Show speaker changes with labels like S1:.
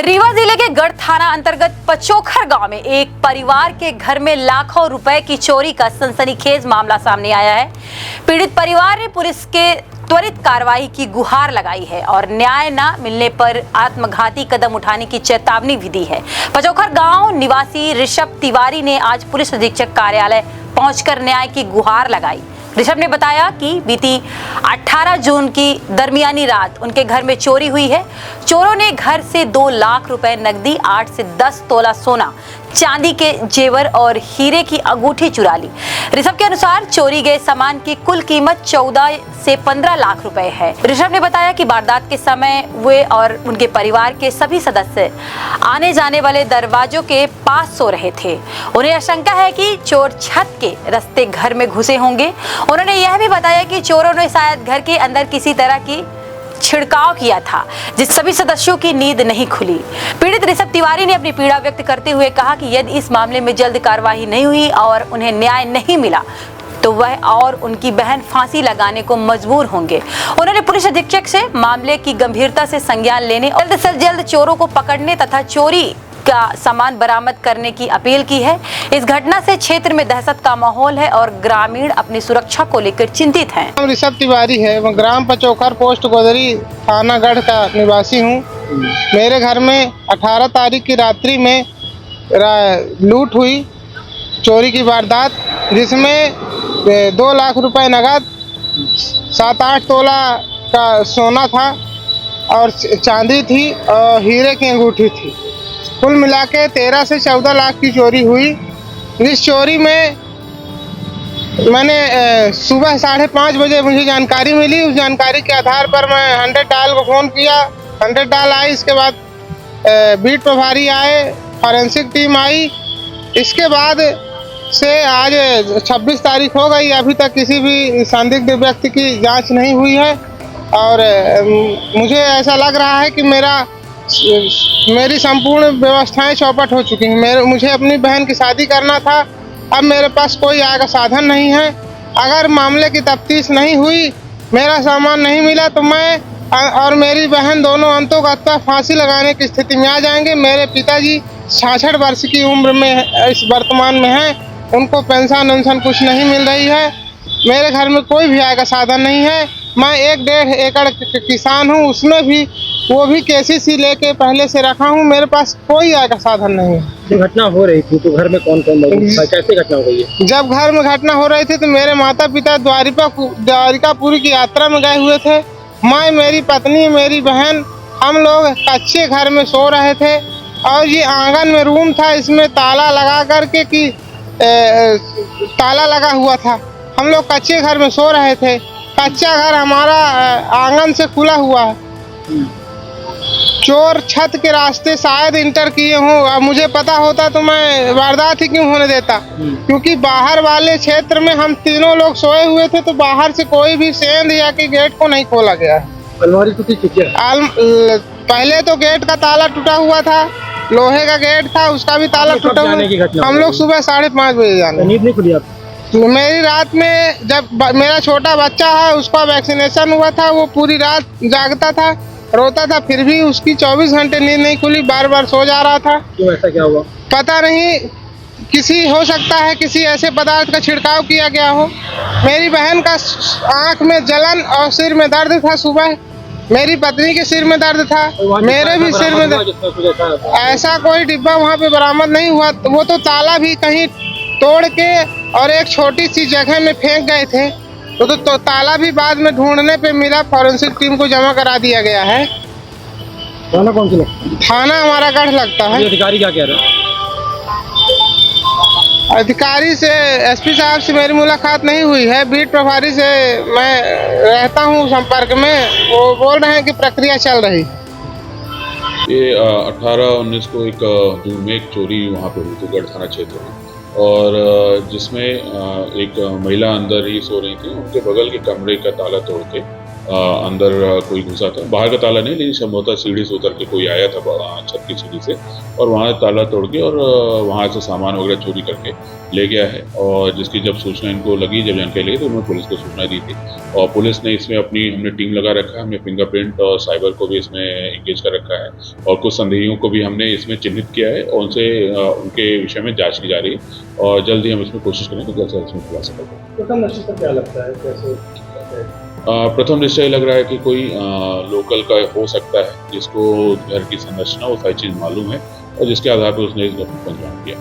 S1: रीवा जिले के गढ़ थाना अंतर्गत पचोखर गांव में एक परिवार के घर में लाखों रुपए की चोरी का सनसनीखेज मामला सामने आया है। पीड़ित परिवार ने पुलिस के त्वरित कार्रवाई की गुहार लगाई है और न्याय न मिलने पर आत्मघाती कदम उठाने की चेतावनी भी दी है। पचोखर गांव निवासी ऋषभ तिवारी ने आज पुलिस अधीक्षक कार्यालय पहुंचकर न्याय की गुहार लगाई। ऋषभ ने बताया कि बीती 18 जून की दरमियानी रात उनके घर में चोरी हुई है। चोरों ने घर से 2 लाख रुपए नकदी, 8 से 10 तोला सोना, चांदी के जेवर और हीरे की अंगूठी चुरा ली। ऋषभ के अनुसार चोरी गए सामान की कुल कीमत 14 से 15 लाख रुपए है। ऋषभ ने बताया कि वारदात के समय वे और उनके परिवार के सभी सदस्य आने जाने वाले दरवाजों के पास सो रहे थे। उन्हें आशंका है कि चोर छत के रास्ते घर में घुसे होंगे। उन्होंने यह भी बताया कि चोरों ने शायद घर के अंदर किसी तरह की छिड़काव किया था, जिस सभी सदस्यों की नींद नहीं खुली। पीड़ित ऋषभ तिवारी ने अपनी पीड़ा व्यक्त करते हुए कहा कि यदि इस मामले में जल्द कार्रवाई नहीं हुई और उन्हें न्याय नहीं मिला तो वह और उनकी बहन फांसी लगाने को मजबूर होंगे। उन्होंने पुलिस अधीक्षक से मामले की गंभीरता से संज्ञान लेने और जल्द से जल्द चोरों को पकड़ने तथा चोरी का सामान बरामद करने की अपील की है। इस घटना से क्षेत्र में दहशत का माहौल है और ग्रामीण अपनी सुरक्षा को लेकर चिंतित हैं।
S2: ऋषभ तिवारी है, मैं ग्राम पचोखर पोस्ट गोदरी थाना गढ़ का निवासी हूँ। मेरे घर में 18 तारीख की रात्रि में लूट हुई, चोरी की वारदात, जिसमें 2 लाख रुपए नगद, 7-8 तोला का सोना था और चांदी थी और हीरे की अंगूठी थी। कुल मिला के 13 से 14 लाख की चोरी हुई। इस चोरी में मैंने सुबह 5:30 बजे मुझे जानकारी मिली। उस जानकारी के आधार पर मैं 100 डायल को फ़ोन किया। 100 डायल आई, इसके बाद बीट प्रभारी आए, फॉरेंसिक टीम आई। इसके बाद से आज 26 तारीख हो गई, अभी तक किसी भी संदिग्ध व्यक्ति की जांच नहीं हुई है और मुझे ऐसा लग रहा है कि मेरी संपूर्ण व्यवस्थाएं चौपट हो चुकी हैं। मुझे अपनी बहन की शादी करना था, अब मेरे पास कोई आय का साधन नहीं है। अगर मामले की तफ्तीश नहीं हुई, मेरा सामान नहीं मिला तो मैं और मेरी बहन दोनों अंतोगत्वा फांसी लगाने की स्थिति में आ जाएंगे। मेरे पिताजी 66 वर्ष की उम्र में इस वर्तमान में हैं, उनको पेंशन कुछ नहीं मिल रही है। मेरे घर में कोई भी आय का साधन नहीं है। मैं 1-1.5 एकड़ किसान हूँ, उसमें भी वो भी केसीसी लेके पहले से रखा हूँ। मेरे पास कोई आय का साधन नहीं है।
S3: जब घटना हो रही थी तो घर में कौन कौन लोग थे? कैसे घटना हो गई है?
S2: जब घर में घटना हो रही थी तो मेरे माता पिता द्वारिकापुरी की यात्रा में गए हुए थे। मैं, मेरी पत्नी, मेरी बहन, हम लोग कच्चे घर में सो रहे थे और ये आंगन में रूम था, इसमें ताला लगा करके कि ताला लगा हुआ था। हम लोग कच्चे घर में सो रहे थे। कच्चा घर हमारा आंगन से खुला हुआ है। चोर छत के रास्ते शायद इंटर किए हों। अब मुझे पता होता तो मैं वारदात ही क्यों होने देता, क्योंकि बाहर वाले क्षेत्र में हम तीनों लोग सोए हुए थे तो बाहर से कोई भी सेंध या कि गेट को नहीं खोला गया।
S3: अलमारी टूटी चुकी है।
S2: पहले तो गेट का ताला टूटा हुआ था, लोहे का गेट था, उसका भी ताला टूटा हुआ। हम लोग सुबह 5:30 बजे जाने।
S3: नींद नहीं खुली आप?
S2: मेरी रात में, जब मेरा छोटा बच्चा है उसका वैक्सीनेशन हुआ था, वो पूरी रात जागता था, रोता था, फिर भी उसकी 24 घंटे नींद नहीं खुली, बार सो जा रहा था।
S3: क्यों, ऐसा क्या हुआ?
S2: पता नहीं, हो सकता है किसी ऐसे पदार्थ का छिड़काव किया गया हो। मेरी बहन का आंख में जलन और सिर में दर्द था सुबह। मेरी पत्नी के सिर में दर्द था, मेरे भी सिर में दर्द। ऐसा कोई डिब्बा वहाँ पे बरामद नहीं हुआ। वो तो ताला भी कहीं तोड़ के और एक छोटी सी जगह में फेंक गए थे। तो ताला भी बाद में ढूंढने पे मिला, फॉरेंसिक टीम को जमा करा दिया गया है।
S3: थाना कौन सी लगता है?
S2: थाना हमारा गढ़ लगता है।
S3: अधिकारी क्या कह रहे हैं?
S2: अधिकारी से, एसपी साहब से मेरी मुलाकात नहीं हुई है। बीट प्रभारी से मैं रहता हूँ संपर्क में, वो बोल रहे हैं कि प्रक्रिया चल रही।
S4: ये 18-19 को एक जून में एक चोरी वहाँ पे हुई थी गढ़ थाना क्षेत्र में, और जिसमें एक महिला अंदर ही सो रही थी। उनके बगल के कमरे का ताला तोड़ के अंदर कोई घुसा था। बाहर का ताला नहीं, लेकिन संभवतः सीढ़ी से उतर के कोई आया था छत की सीढ़ी से, और वहाँ ताला तोड़ के और वहाँ से सामान वगैरह चोरी करके ले गया है। और जिसकी जब सूचना इनको लगी, जब जानकारी लगी, तो उन्होंने पुलिस को सूचना दी थी, और पुलिस ने इसमें हमने टीम लगा रखा है। हमने फिंगरप्रिंट और साइबर को भी इसमें इंगेज कर रखा है, और कुछ संदेहियों को भी हमने इसमें चिन्हित किया है, और उनसे उनके विषय में जाँच की जा रही है, और जल्द ही हम इसमें कोशिश करेंगे जल्द से इसमें खुलासा कर पाएं।
S3: प्रथम दृष्टि पर क्या लगता है, कैसे?
S4: प्रथम निश्चय लग रहा है कि कोई लोकल का हो सकता है, जिसको घर की संरचना और सारी चीज़ मालूम है, और जिसके आधार पर उसने इस घटना को अंजाम दिया।